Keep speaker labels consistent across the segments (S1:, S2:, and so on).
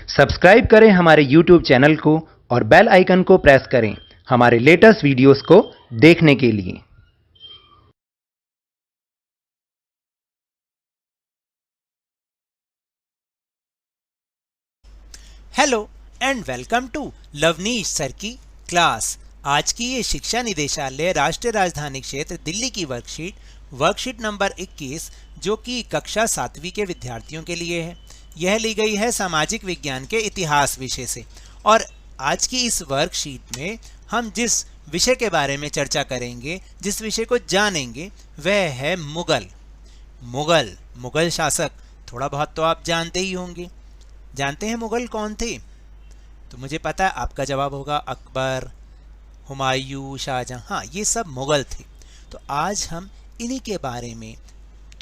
S1: Subscribe करें हमारे YouTube channel को और बेल आइकन को प्रेस करें हमारे लेटेस्ट वीडियोस को देखने के लिए।
S2: Hello and welcome to Lovneesh sir की क्लास। आज की ये शिक्षा निदेशालय राष्ट्रीय राजधानी क्षेत्र दिल्ली की वर्कशीट नंबर 21 जो कि कक्षा 7वीं के विद्यार्थियों के लिए है। यह ली गई है सामाजिक विज्ञान के इतिहास विषय से। और आज की इस वर्कशीट में हम जिस विषय के बारे में चर्चा करेंगे, जिस विषय को जानेंगे, वह है मुगल शासक। थोड़ा बहुत तो आप जानते ही होंगे। जानते हैं मुगल कौन थे? तो मुझे पता है आपका जवाब होगा अकबर, हुमायूं, शाहजहां। हाँ, ये सब मुगल थे। तो आज हम इन्हीं के बारे में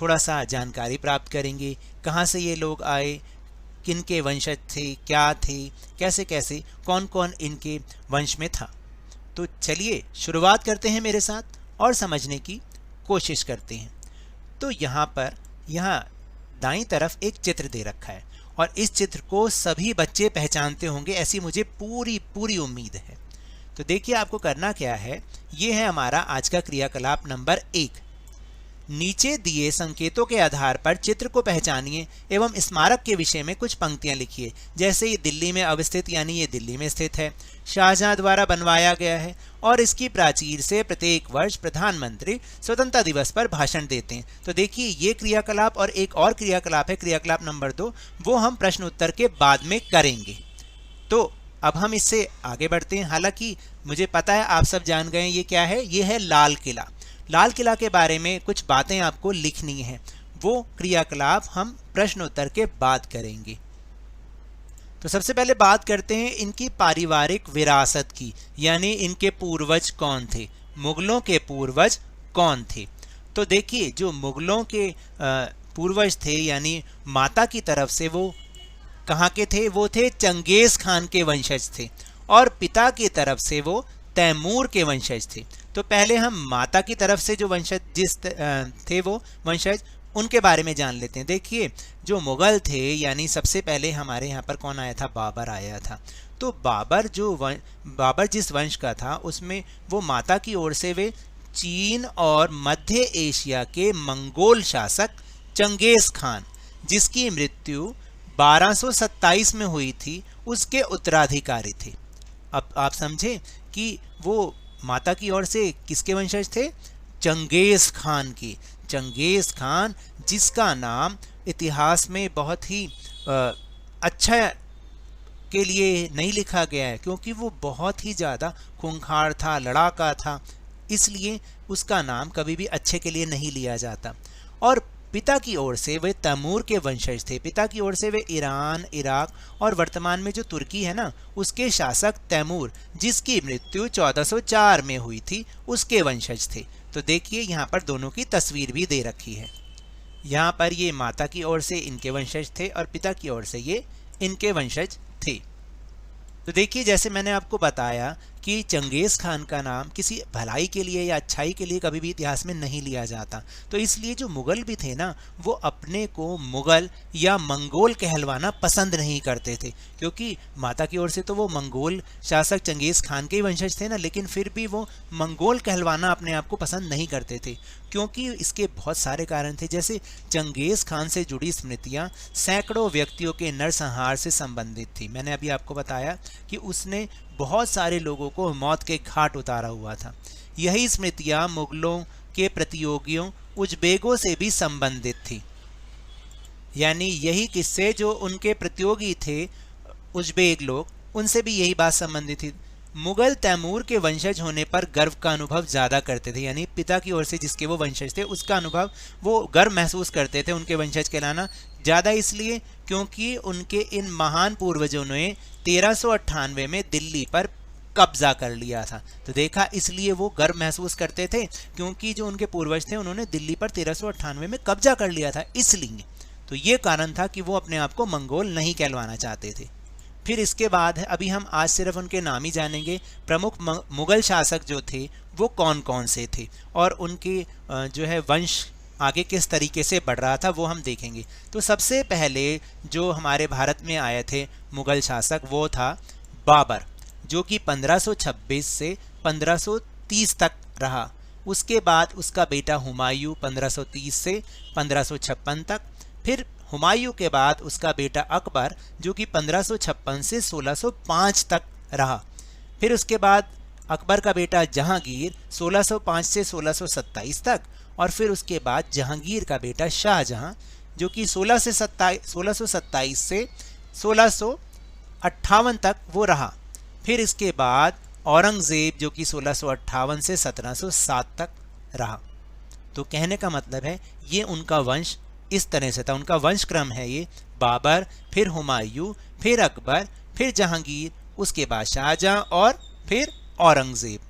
S2: थोड़ा सा जानकारी प्राप्त करेंगे। कहाँ से ये लोग आए, किनके वंशज थे, क्या थे, कैसे कैसे, कौन कौन इनके वंश में था। तो चलिए शुरुआत करते हैं मेरे साथ और समझने की कोशिश करते हैं। तो यहाँ दाईं तरफ एक चित्र दे रखा है और इस चित्र को सभी बच्चे पहचानते होंगे, ऐसी मुझे पूरी उम्मीद है। तो देखिए आपको करना क्या है। ये है हमारा आज का क्रियाकलाप नंबर 1। नीचे दिए संकेतों के आधार पर चित्र को पहचानिए एवं स्मारक के विषय में कुछ पंक्तियां लिखिए। जैसे ये दिल्ली में अवस्थित, यानी ये दिल्ली में स्थित है, शाहजहां द्वारा बनवाया गया है और इसकी प्राचीर से प्रत्येक वर्ष प्रधानमंत्री स्वतंत्रता दिवस पर भाषण देते हैं। तो देखिए ये क्रियाकलाप और एक और क्रियाकलाप है, क्रियाकलाप नंबर 2, वो हम प्रश्न उत्तर के बाद में करेंगे। तो अब हम इससे आगे बढ़ते हैं। हालांकि मुझे पता है आप सब जान गए ये क्या है। ये है लाल किला। लाल किला के बारे में कुछ बातें आपको लिखनी है, वो क्रियाकलाप हम प्रश्न उत्तर के बाद करेंगे। तो सबसे पहले बात करते हैं इनकी पारिवारिक विरासत की, यानी इनके पूर्वज कौन थे, मुगलों के पूर्वज कौन थे। तो देखिए जो मुगलों के पूर्वज थे, यानी माता की तरफ से वो कहाँ के थे, वो थे चंगेज खान के वंशज थे और पिता की तरफ से वो तैमूर के वंशज थे। तो पहले हम माता की तरफ से जो वंशज थे वो वंशज, उनके बारे में जान लेते हैं। देखिए जो मुगल थे, यानी सबसे पहले हमारे यहाँ पर कौन आया था, बाबर आया था। तो बाबर जिस वंश का था उसमें वो माता की ओर से वे चीन और मध्य एशिया के मंगोल शासक चंगेज खान, जिसकी मृत्यु 1227 में हुई थी, उसके उत्तराधिकारी थे। अब आप समझे कि वो माता की ओर से किसके वंशज थे, चंगेज खान की। चंगेज खान जिसका नाम इतिहास में बहुत ही अच्छा के लिए नहीं लिखा गया है, क्योंकि वो बहुत ही ज़्यादा खूंखार था, लड़ाका था, इसलिए उसका नाम कभी भी अच्छे के लिए नहीं लिया जाता। और पिता की ओर से वे तैमूर के वंशज थे। पिता की ओर से वे ईरान, इराक और वर्तमान में जो तुर्की है ना, उसके शासक तैमूर, जिसकी मृत्यु 1404 में हुई थी, उसके वंशज थे। तो देखिए यहाँ पर दोनों की तस्वीर भी दे रखी है। यहाँ पर ये माता की ओर से इनके वंशज थे और पिता की ओर से ये इनके वंशज थे। तो देखिए जैसे मैंने आपको बताया कि चंगेज खान का नाम किसी भलाई के लिए या अच्छाई के लिए कभी भी इतिहास में नहीं लिया जाता। तो इसलिए जो मुगल भी थे ना, वो अपने को मुगल या मंगोल कहलवाना पसंद नहीं करते थे, क्योंकि माता की ओर से तो वो मंगोल शासक चंगेज खान के ही वंशज थे ना, लेकिन फिर भी वो मंगोल कहलवाना अपने आप को पसंद नहीं करते थे, क्योंकि इसके बहुत सारे कारण थे। जैसे चंगेज खान से जुड़ी स्मृतियाँ सैकड़ों व्यक्तियों के नरसंहार से संबंधित थी। मैंने अभी आपको बताया कि उसने बहुत सारे लोगों को मौत के घाट उतारा हुआ था। यही स्मृतियाँ मुगलों के प्रतियोगियों उज़्बेकों से भी संबंधित थी, यानी यही किस्से जो उनके प्रतियोगी थे उज़्बेक लोग, उनसे भी यही बात संबंधित थी। मुगल तैमूर के वंशज होने पर गर्व का अनुभव ज़्यादा करते थे, यानी पिता की ओर से जिसके वो वंशज थे उसका अनुभव, वो गर्व महसूस करते थे उनके वंशज कहलाना ज़्यादा, इसलिए क्योंकि उनके इन महान पूर्वजों ने 1398 में दिल्ली पर कब्जा कर लिया था। तो देखा, इसलिए वो गर्व महसूस करते थे, क्योंकि जो उनके पूर्वज थे उन्होंने दिल्ली पर 1398 में कब्जा कर लिया था, इसलिए। तो ये कारण था कि वो अपने आप को मंगोल नहीं कहलवाना चाहते थे। फिर इसके बाद अभी हम आज सिर्फ उनके नाम ही जानेंगे। प्रमुख मुगल शासक जो थे वो कौन कौन से थे और उनके जो है वंश आगे किस तरीके से बढ़ रहा था वो हम देखेंगे। तो सबसे पहले जो हमारे भारत में आए थे मुग़ल शासक वो था बाबर, जो कि 1526 से 1530 तक रहा। उसके बाद उसका बेटा हुमायूं 1530 से 1556 तक, फिर हुमायूं के बाद उसका बेटा अकबर जो कि 1556 से 1605 तक रहा। फिर उसके बाद अकबर का बेटा जहांगीर 1605 से 1627 तक, और फिर उसके बाद जहांगीर का बेटा शाहजहां जो कि 1627 से 1658 तक वो रहा। फिर इसके बाद औरंगज़ेब जो कि 1658 से 1707 तक रहा। तो कहने का मतलब है ये उनका वंश इस तरह से था, उनका वंश क्रम है ये, बाबर, फिर हुमायूं, फिर अकबर, फिर जहांगीर, उसके बाद शाहजहां और फिर औरंगज़ेब।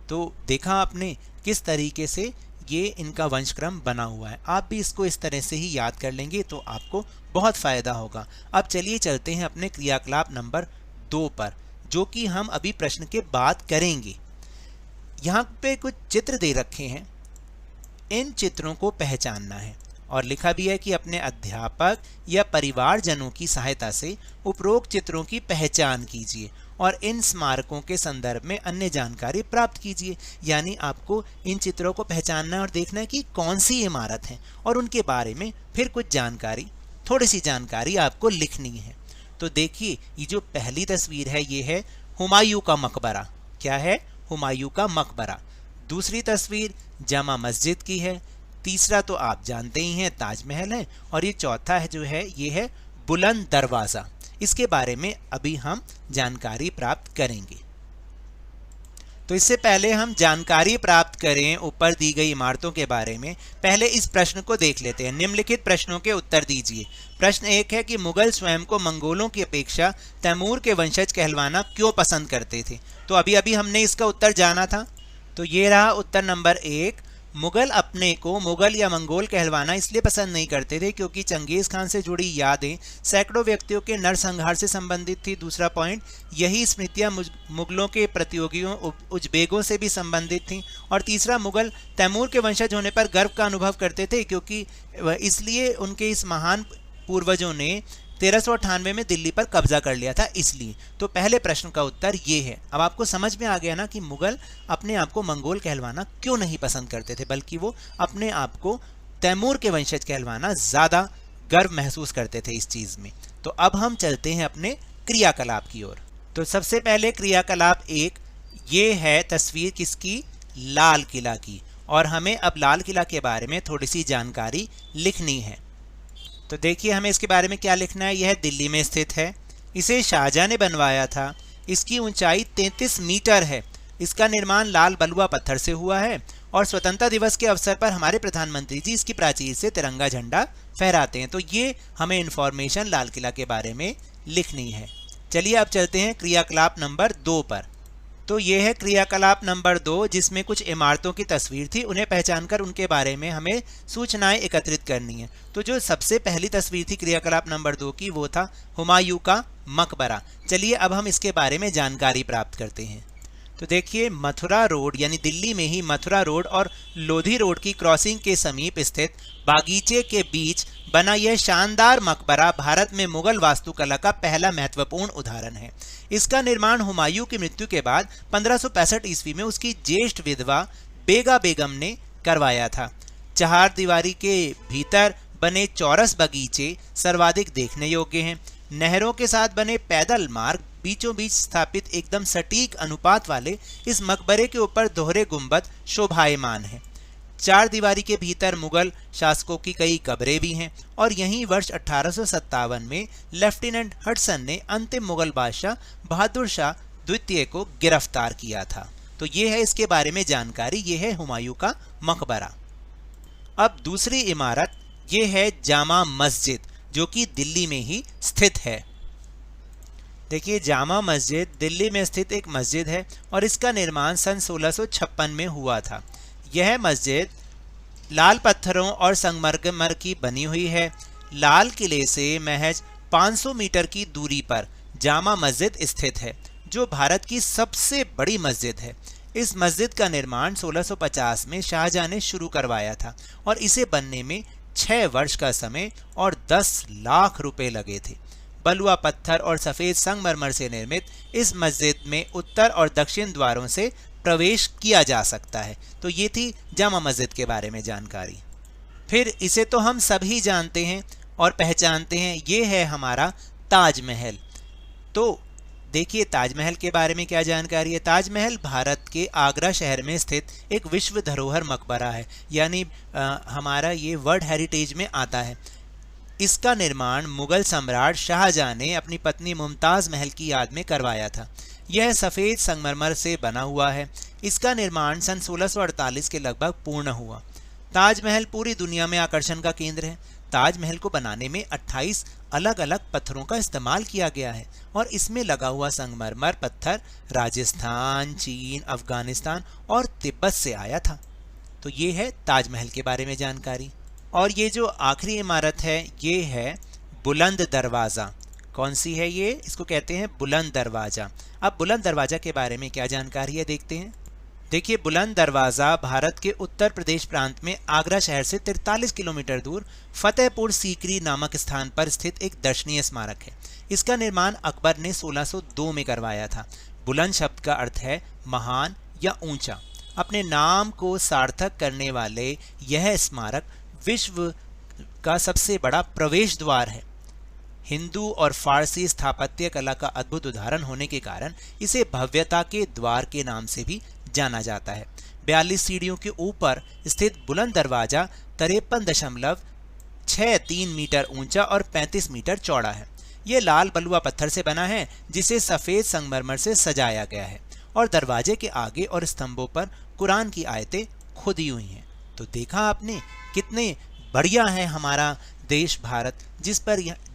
S2: तो देखा आपने किस तरीके से ये इनका वंशक्रम बना हुआ है। आप भी इसको इस तरह से ही याद कर लेंगे तो आपको बहुत फ़ायदा होगा। अब चलिए चलते हैं अपने क्रियाकलाप नंबर 2 पर, जो कि हम अभी प्रश्न के बाद करेंगे। यहाँ पे कुछ चित्र दे रखे हैं, इन चित्रों को पहचानना है और लिखा भी है कि अपने अध्यापक या परिवारजनों की सहायता से उपरोक्त चित्रों की पहचान कीजिए और इन स्मारकों के संदर्भ में अन्य जानकारी प्राप्त कीजिए। यानी आपको इन चित्रों को पहचानना है और देखना है कि कौन सी इमारत है और उनके बारे में फिर कुछ जानकारी, थोड़ी सी जानकारी आपको लिखनी है। तो देखिए ये जो पहली तस्वीर है ये है हुमायूं का मकबरा। क्या है? हुमायूं का मकबरा। दूसरी तस्वीर जामा मस्जिद की है। तीसरा तो आप जानते ही हैं ताजमहल है, और ये चौथा है जो है ये है बुलंद दरवाज़ा। इसके बारे में अभी हम जानकारी प्राप्त करेंगे। तो इससे पहले हम जानकारी प्राप्त करें ऊपर दी गई इमारतों के बारे में, पहले इस प्रश्न को देख लेते हैं। निम्नलिखित प्रश्नों के उत्तर दीजिए। प्रश्न 1 है कि मुगल स्वयं को मंगोलों की अपेक्षा तैमूर के वंशज कहलवाना क्यों पसंद करते थे? तो अभी अभी हमने इसका उत्तर जाना था। तो ये रहा उत्तर नंबर 1। मुगल अपने को मुगल या मंगोल कहलवाना इसलिए पसंद नहीं करते थे क्योंकि चंगेज़ खान से जुड़ी यादें सैकड़ों व्यक्तियों के नरसंहार से संबंधित थी। दूसरा पॉइंट, यही स्मृतियां मुगलों के प्रतियोगियों उज्बेगों से भी संबंधित थीं। और तीसरा, मुगल तैमूर के वंशज होने पर गर्व का अनुभव करते थे क्योंकि इसलिए उनके इस महान पूर्वजों ने 1398 में दिल्ली पर कब्जा कर लिया था इसलिए। तो पहले प्रश्न का उत्तर ये है। अब आपको समझ में आ गया ना कि मुगल अपने आप को मंगोल कहलवाना क्यों नहीं पसंद करते थे, बल्कि वो अपने आप को तैमूर के वंशज कहलवाना ज़्यादा गर्व महसूस करते थे इस चीज़ में। तो अब हम चलते हैं अपने क्रियाकलाप की ओर। तो सबसे पहले क्रियाकलाप 1, ये है तस्वीर किसकी? लाल किला की, और हमें अब लाल किला के बारे में थोड़ी सी जानकारी लिखनी है। तो देखिए हमें इसके बारे में क्या लिखना है। यह दिल्ली में स्थित है, इसे शाहजहां ने बनवाया था, इसकी ऊंचाई 33 मीटर है, इसका निर्माण लाल बलुआ पत्थर से हुआ है, और स्वतंत्रता दिवस के अवसर पर हमारे प्रधानमंत्री जी इसकी प्राचीर से तिरंगा झंडा फहराते हैं। तो ये हमें इन्फॉर्मेशन लाल किला के बारे में लिखनी है। चलिए अब चलते हैं क्रियाकलाप नंबर 2 पर। तो ये है क्रियाकलाप नंबर 2, जिसमें कुछ इमारतों की तस्वीर थी, उन्हें पहचानकर उनके बारे में हमें सूचनाएं एकत्रित करनी है। तो जो सबसे पहली तस्वीर थी क्रियाकलाप नंबर 2 की, वो था हुमायूं का मकबरा। चलिए अब हम इसके बारे में जानकारी प्राप्त करते हैं। तो देखिए मथुरा रोड यानी दिल्ली में ही मथुरा रोड और लोधी रोड की क्रॉसिंग के समीप स्थित बागीचे के बीच बना यह शानदार मकबरा भारत में मुगल वास्तुकला का पहला महत्वपूर्ण उदाहरण है। इसका निर्माण हुमायूं की मृत्यु के बाद 1565 ईस्वी में उसकी ज्येष्ठ विधवा बेगा बेगम ने करवाया था। 4 दीवारी के भीतर बने चौरस बगीचे सर्वाधिक देखने योग्य हैं। नहरों के साथ बने पैदल मार्ग, बीचों बीच स्थापित एकदम सटीक अनुपात वाले इस मकबरे के ऊपर दोहरे गुंबद शोभायमान है। 4 दीवारी के भीतर मुगल शासकों की कई कब्रें भी हैं, और यहीं वर्ष 1857 में लेफ्टिनेंट हडसन ने अंतिम मुगल बादशाह बहादुर शाह द्वितीय को गिरफ्तार किया था। तो ये है इसके बारे में जानकारी, ये है हुमायूं का मकबरा। अब दूसरी इमारत ये है जामा मस्जिद, जो कि दिल्ली में ही स्थित है। देखिए जामा मस्जिद दिल्ली में स्थित एक मस्जिद है और इसका निर्माण सन 1656 में हुआ था। यह मस्जिद लाल पत्थरों और संगमरमर की बनी हुई है। लाल किले से महज 500 मीटर की दूरी पर जामा मस्जिद स्थित है, जो भारत की सबसे बड़ी मस्जिद है। इस मस्जिद का निर्माण 1650 में शाहजहां ने शुरू करवाया था और इसे बनने में 6 वर्ष का समय और 10 लाख रुपए लगे थे। बलुआ पत्थर और सफेद संगमरमर से निर्मित इस मस्जिद में उत्तर और दक्षिण द्वारों से प्रवेश किया जा सकता है। तो ये थी जामा मस्जिद के बारे में जानकारी। फिर इसे तो हम सभी जानते हैं और पहचानते हैं, ये है हमारा ताजमहल। तो देखिए ताजमहल के बारे में क्या जानकारी है। ताजमहल भारत के आगरा शहर में स्थित एक विश्व धरोहर मकबरा है, यानी हमारा ये वर्ल्ड हेरिटेज में आता है। इसका निर्माण मुगल सम्राट शाहजहां ने अपनी पत्नी मुमताज महल की याद में करवाया था। यह सफ़ेद संगमरमर से बना हुआ है। इसका निर्माण सन 1648 के लगभग पूर्ण हुआ। ताजमहल पूरी दुनिया में आकर्षण का केंद्र है। ताजमहल को बनाने में 28 अलग अलग पत्थरों का इस्तेमाल किया गया है और इसमें लगा हुआ संगमरमर पत्थर राजस्थान, चीन, अफगानिस्तान और तिब्बत से आया था। तो ये है ताजमहल के बारे में जानकारी। और ये जो आखिरी इमारत है ये है बुलंद दरवाज़ा। कौन सी है ये? इसको कहते हैं बुलंद दरवाज़ा। अब बुलंद दरवाज़ा के बारे में क्या जानकारी है देखते हैं। देखिए बुलंद दरवाज़ा भारत के उत्तर प्रदेश प्रांत में आगरा शहर से 43 किलोमीटर दूर फतेहपुर सीकरी नामक स्थान पर स्थित एक दर्शनीय स्मारक है। इसका निर्माण अकबर ने 1602 में करवाया था। बुलंद शब्द का अर्थ है महान या ऊंचा। अपने नाम को सार्थक करने वाले यह स्मारक विश्व का सबसे बड़ा प्रवेश द्वार है। हिंदू और फारसी स्थापत्य कला का अद्भुत उदाहरण होने के कारण इसे भव्यता के द्वार के नाम से भी जाना जाता है। 42 सीढ़ियों के ऊपर स्थित बुलंद दरवाजा 53.63 मीटर ऊंचा और 35 मीटर चौड़ा है। यह लाल बलुआ पत्थर से बना है जिसे सफेद संगमरमर से सजाया गया है और दरवाजे के आगे और स्तंभों पर कुरान की आयतें खुदी हुई हैं। तो देखा आपने कितने बढ़िया है हमारा देश भारत,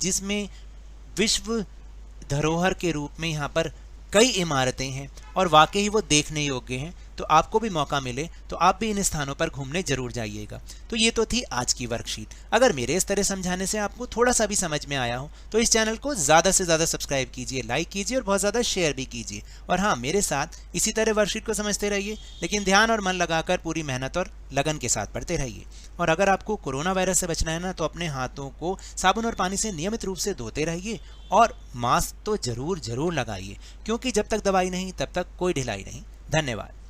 S2: जिसमें विश्व धरोहर के रूप में यहाँ पर कई इमारतें हैं और वाकई वो देखने योग्य हैं। तो आपको भी मौका मिले तो आप भी इन स्थानों पर घूमने जरूर जाइएगा। तो ये तो थी आज की वर्कशीट। अगर मेरे इस तरह समझाने से आपको थोड़ा सा भी समझ में आया हो तो इस चैनल को ज़्यादा से ज़्यादा सब्सक्राइब कीजिए, लाइक कीजिए और बहुत ज़्यादा शेयर भी कीजिए। और हाँ, मेरे साथ इसी तरह वर्कशीट को समझते रहिए, लेकिन ध्यान और मन लगाकर पूरी मेहनत और लगन के साथ पढ़ते रहिए। और अगर आपको कोरोना वायरस से बचना है ना, तो अपने हाथों को साबुन और पानी से नियमित रूप से धोते रहिए और मास्क तो जरूर लगाइए, क्योंकि जब तक दवाई नहीं तब तक कोई ढिलाई नहीं। धन्यवाद।